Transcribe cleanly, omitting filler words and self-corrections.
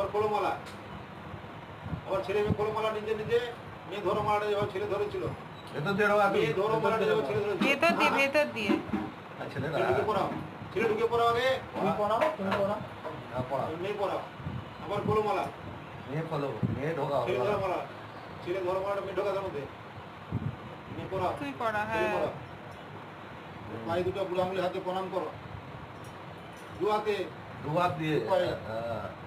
এবার কোলমালা, আবার ছেলে মেয়ে কোলমালা নিজে নিজে, মেয়ে ধরো মালাটা যেভাবে ছেলে ধরেছিল, মেয়ে ধরো মালাটা যেভাবে ছেলে ধরেছিল। ভেতর দিয়ে ছেলে ঢুকে পড়াও, ছেলে ঢুকে পড়াও আগে, তুমি পড়াবো তুমি পড়াও মেয়ে পড়াও। আবার কোলমালা, মেয়ে ঢোকাও ছেলে ধরো মালা, ছেলে ধরো মালাটা মেয়ে ঢোকা তার মধ্যে, মেয়ে পড়াও, তুই পড়া। ছেলে হ্যাঁ, পড়াও। পায়ে দুটো বুড়ো আঙুলের হাতে প্রণাম করো, দু হাতে দুহাত দিয়ে পায়ে।